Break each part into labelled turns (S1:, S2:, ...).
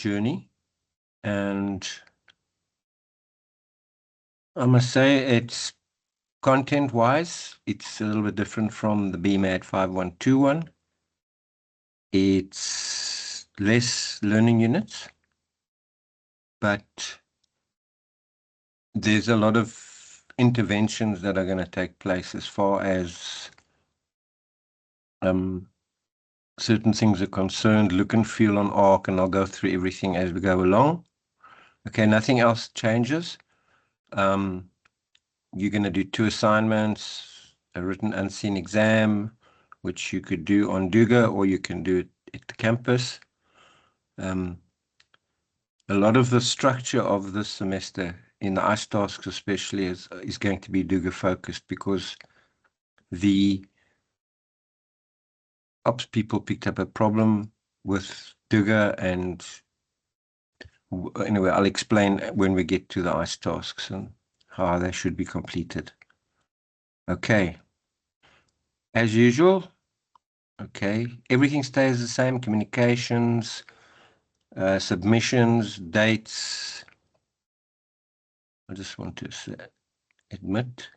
S1: journey, and I must say it's content-wise, it's a little bit different from the BMAD5112w. It's less learning units, but there's a lot of interventions that are going to take place as far as certain things are concerned, look and feel on ARC, and I'll go through everything as we go along. Okay, nothing else changes. You're going to do 2 assignments, a written unseen exam, which you could do on Duga or you can do it at the campus. A lot of the structure of this semester in the ICE tasks especially is going to be Duga focused, because the ops people picked up a problem with Duga, and anyway, I'll explain when we get to the ICE tasks and how they should be completed. Okay, as usual, okay, everything stays the same: communications, submissions, dates. I just want to admit.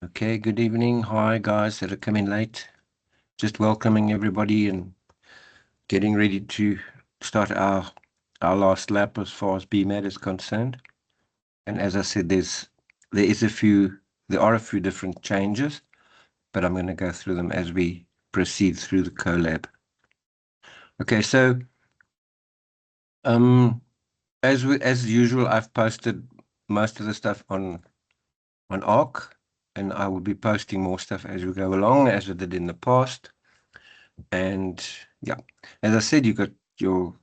S1: Okay, good evening. Hi, guys that are coming late. Just welcoming everybody and getting ready to start our last lap as far as BMAD is concerned. And as I said, there are a few different changes, but I'm going to go through them as we proceed through the Collab. Okay, so as usual, I've posted most of the stuff on ARC, and I will be posting more stuff as we go along, as I did in the past. And yeah, as I said, if you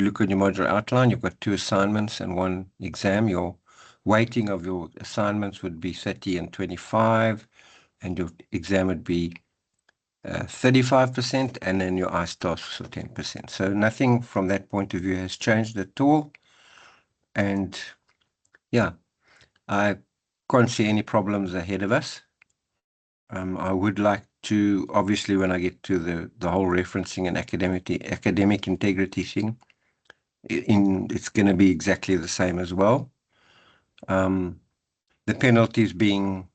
S1: look at your module outline, you've got 2 assignments and 1 exam. Your weighting of your assignments would be 30 and 25, and your exam would be 35%, and then your ICE tasks are 10%. So nothing from that point of view has changed at all. And yeah, I can't see any problems ahead of us. I would like to, obviously, when I get to the whole referencing and academic integrity thing, it's going to be exactly the same as well. The penalties being,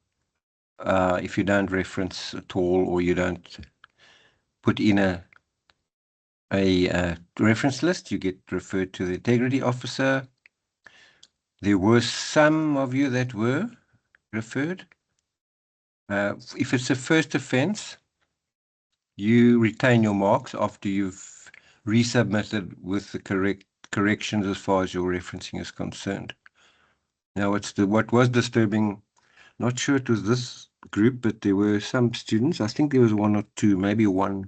S1: if you don't reference at all or you don't put in a reference list, you get referred to the integrity officer. There were some of you that were referred. If it's a first offense, you retain your marks after you've resubmitted with the corrections as far as your referencing is concerned. Now, what was disturbing, not sure it was this group, but there were some students, I think there was 1 or 2, maybe 1,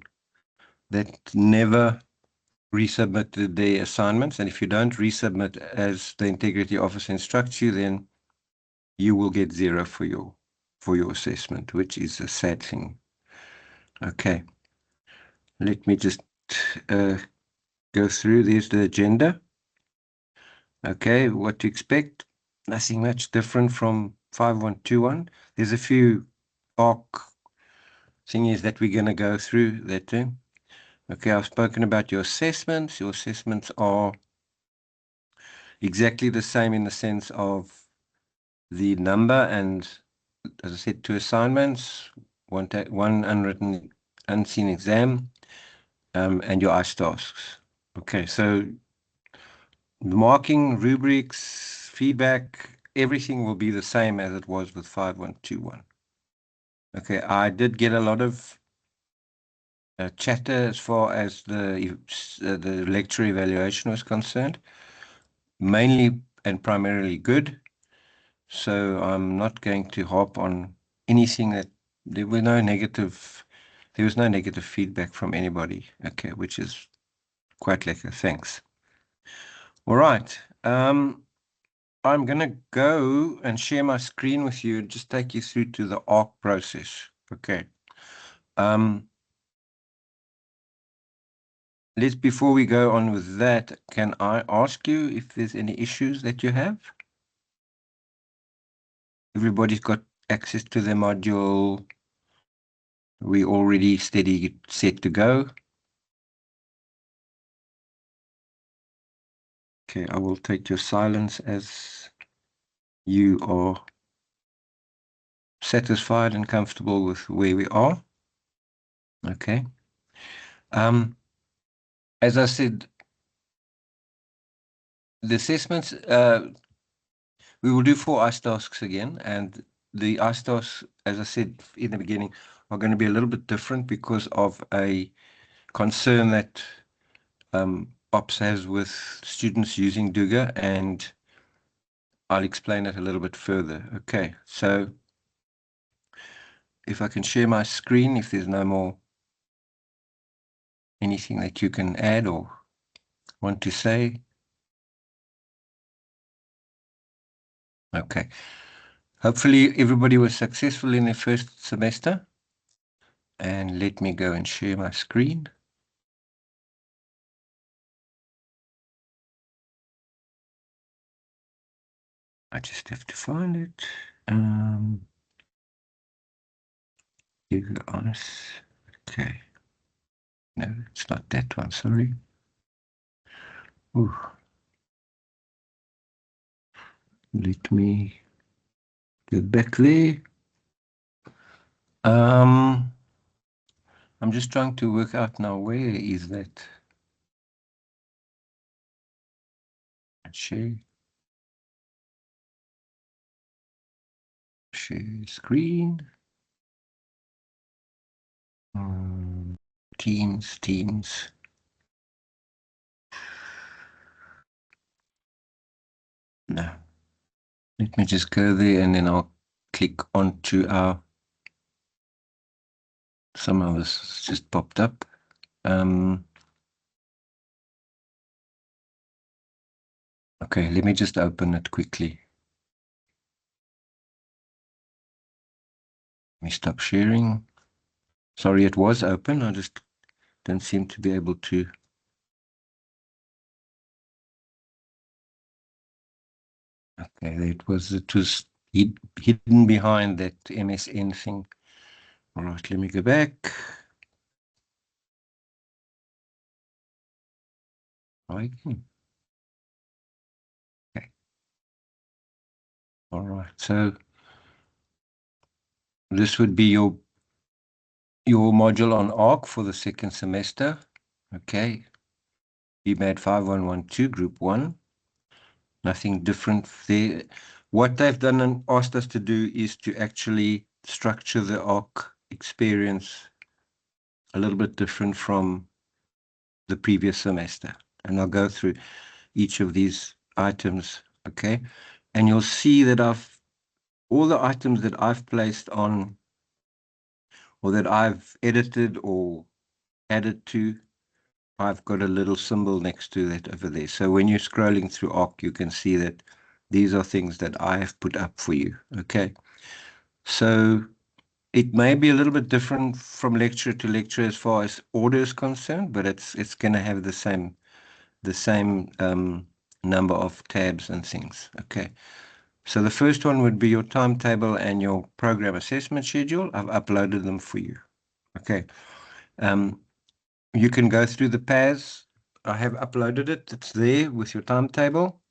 S1: that never resubmitted their assignments. And if you don't resubmit as the integrity officer instructs you, then you will get 0 for your assessment, which is a sad thing. Okay. Let me just go through. There's the agenda. Okay, what to expect. Nothing much different from 5121. There's a few ARC thingies that we're going to go through that too. Okay, I've spoken about your assessments. Your assessments are exactly the same in the sense of the number, and as I said, 2 assignments, one unwritten unseen exam, and your ICE tasks. Okay, so the marking, rubrics, feedback, everything will be the same as it was with 5121. Okay, I did get a lot of chatter as far as the lecture evaluation was concerned, mainly and primarily good. So I'm not going to harp on anything that there was no negative feedback from anybody. Okay, which is quite lekker. Thanks. All right. I'm going to go and share my screen with you and just take you through to the ARC process. Okay. Before we go on with that, can I ask you if there's any issues that you have? Everybody's got access to the module. We already set to go. Okay, I will take your silence as you are satisfied and comfortable with where we are. Okay. As I said, the assessments, we will do 4 ice tasks again, and the ice tasks, as I said in the beginning, are going to be a little bit different because of a concern that OPS has with students using Duga, and I'll explain it a little bit further. Okay, so if I can share my screen, if there's no more anything that you can add or want to say. Okay. Hopefully everybody was successful in their first semester. And let me go and share my screen. I just have to find it. Here we are. Okay. No, it's not that one, sorry. Ooh. Let me go back there. I'm just trying to work out now, where is that? Share screen. Teams. No. Let me just go there and then I'll click onto our, some of this just popped up. Okay, let me just open it quickly. Let me stop sharing. Sorry, it was open. I just don't seem to be able to. Okay, it was hidden behind that MSN thing. All right, let me go back. Okay. All right, so this would be your module on ARC for the second semester. Okay, BMAD5112, Group 1. Nothing different there. What they've done and asked us to do is to actually structure the ARC experience a little bit different from the previous semester. And I'll go through each of these items, okay? And you'll see that all the items that I've placed on, or that I've edited or added to, I've got a little symbol next to that over there. So when you're scrolling through ARC, you can see that these are things that I have put up for you, okay? So it may be a little bit different from lecture to lecture as far as order is concerned, but it's going to have the same number of tabs and things. Okay. So the first one would be your timetable and your program assessment schedule. I've uploaded them for you. Okay. You can go through the paths. I have uploaded it. It's there with your timetable.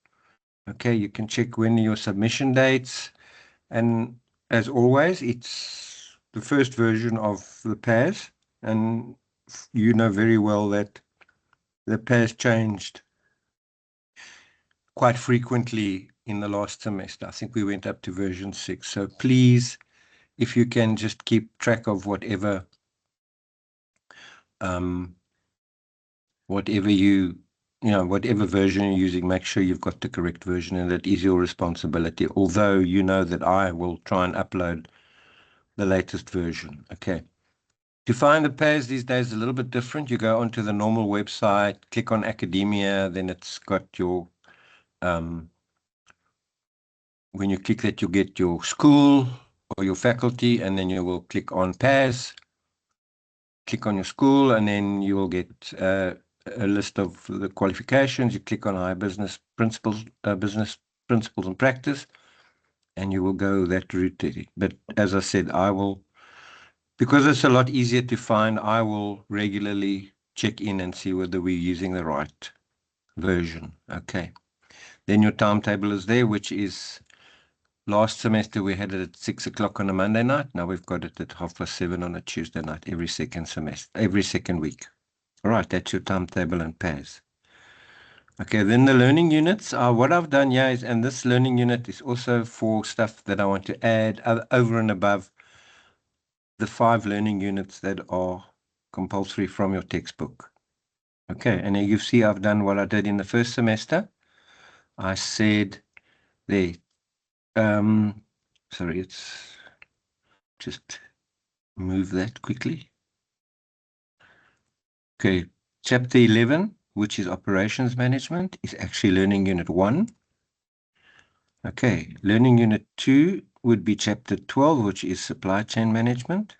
S1: Okay. You can check when your submission dates. And as always, it's the first version of the PAS. And you know very well that the PAS changed quite frequently in the last semester. I think we went up to version 6. So please, if you can just keep track of whatever whatever version you're using, make sure you've got the correct version, and that is your responsibility. Although you know that I will try and upload the latest version. Okay. To find the PAS these days is a little bit different. You go onto the normal website, click on academia, then it's got your when you click that, you get your school or your faculty, and then you will click on PAS, click on your school, and then you will get a list of the qualifications. You click on higher business principles and practice, and you will go that route. But as I said, because it's a lot easier to find, I will regularly check in and see whether we're using the right version. Okay. Then your timetable is there, which is last semester we had it at 6 o'clock on a Monday night. Now we've got it at 7:30 on a Tuesday night every second semester, every second week. All right, that's your timetable and PAS. Okay, then the learning units are what I've done here is, and this learning unit is also for stuff that I want to add over and above the 5 learning units that are compulsory from your textbook. Okay, and you see I've done what I did in the first semester. I said there, sorry, it's just move that quickly. Okay, chapter 11, which is operations management, is actually learning unit 1. Okay, learning unit 2 would be chapter 12, which is supply chain management.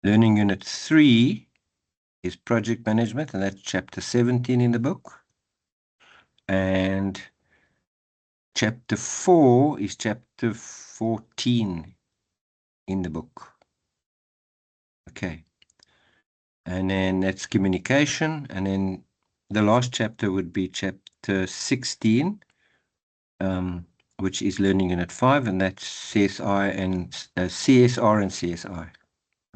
S1: Learning unit 3 is project management, and that's chapter 17 in the book. And chapter 4 is chapter 14 in the book. Okay. And then that's communication. And then the last chapter would be chapter 16, which is learning unit 5, and that's CSR and CSI.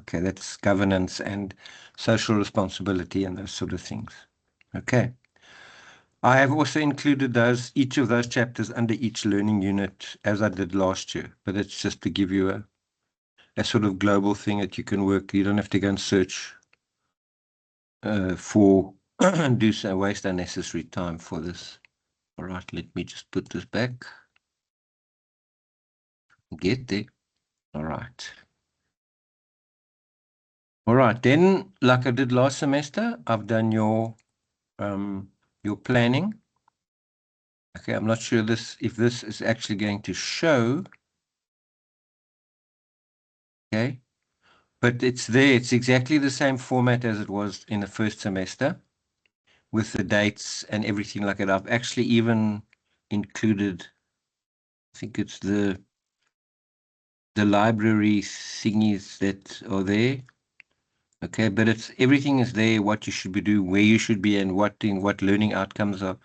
S1: Okay, that's governance and social responsibility and those sort of things. Okay. I have also included each of those chapters under each learning unit as I did last year, but it's just to give you a sort of global thing that you can work. You don't have to go and search for do so, waste unnecessary time for this. All right, let me just put this back. Get there. All right. All right, then, like I did last semester, I've done your planning. Okay, I'm not sure if this is actually going to show. Okay, but it's there. It's exactly the same format as it was in the first semester with the dates and everything like that. I've actually even included, I think it's the library thingies that are there. Okay, but everything is there, what you should be doing, where you should be, and what learning outcomes are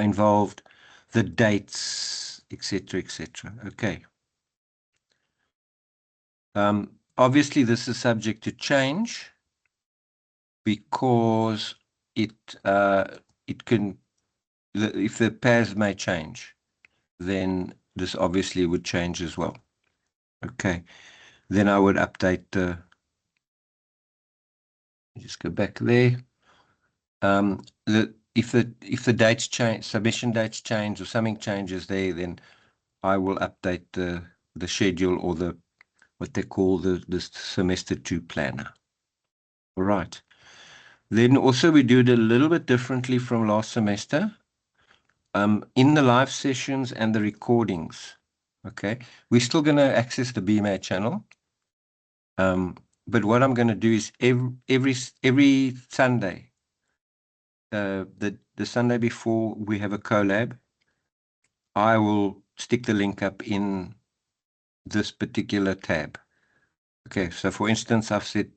S1: involved, the dates, etc., etc. Okay. Obviously, this is subject to change because it can, if the pairs may change, then this obviously would change as well. Okay, then I would update the. Just go back there. If the dates change, submission dates change, or something changes there, then I will update the schedule or what they call the semester 2 planner. All right. Then also we do it a little bit differently from last semester. In the live sessions and the recordings, okay, we're still going to access the BMAD channel. But what I'm going to do is every Sunday, the Sunday before we have a collab, I will stick the link up in this particular tab. Okay, so for instance, I've said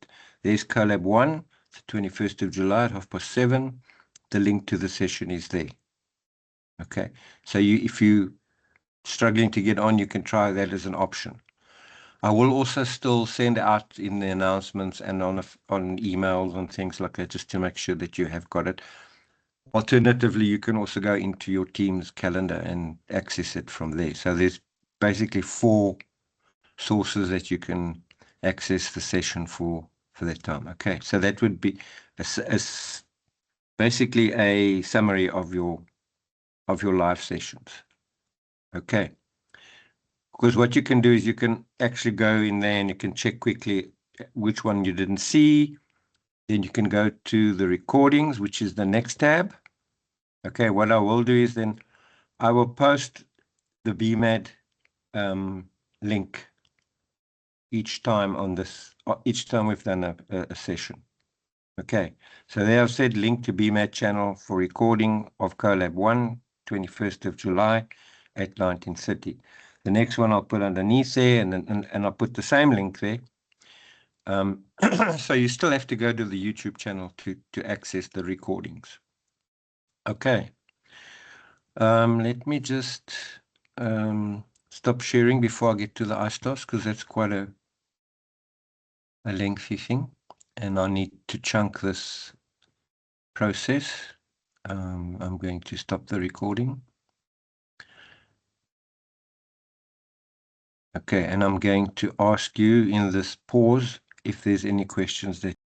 S1: there's collab 1, the 21st of July at 7:30. The link to the session is there. Okay, so if you're struggling to get on, you can try that as an option. I will also still send out in the announcements and on emails and things like that, just to make sure that you have got it. Alternatively, you can also go into your team's calendar and access it from there. So there's basically 4 sources that you can access the session for that time. Okay, so that would be basically a summary of your live sessions. Okay, because what you can do is you can actually go in there and you can check quickly which one you didn't see. Then you can go to the recordings, which is the next tab. Okay, what I will do is then I will post the BMAD link each time we've done a session. Okay, so there I've said link to BMAD channel for recording of Collab 1, 21st of July at 19:30. The next one I'll put underneath there, and I'll put the same link there. So you still have to go to the YouTube channel to access the recordings. Okay. Let me just stop sharing before I get to the iStars, because that's quite a lengthy thing, and I need to chunk this process. I'm going to stop the recording. Okay, and I'm going to ask you in this pause if there's any questions that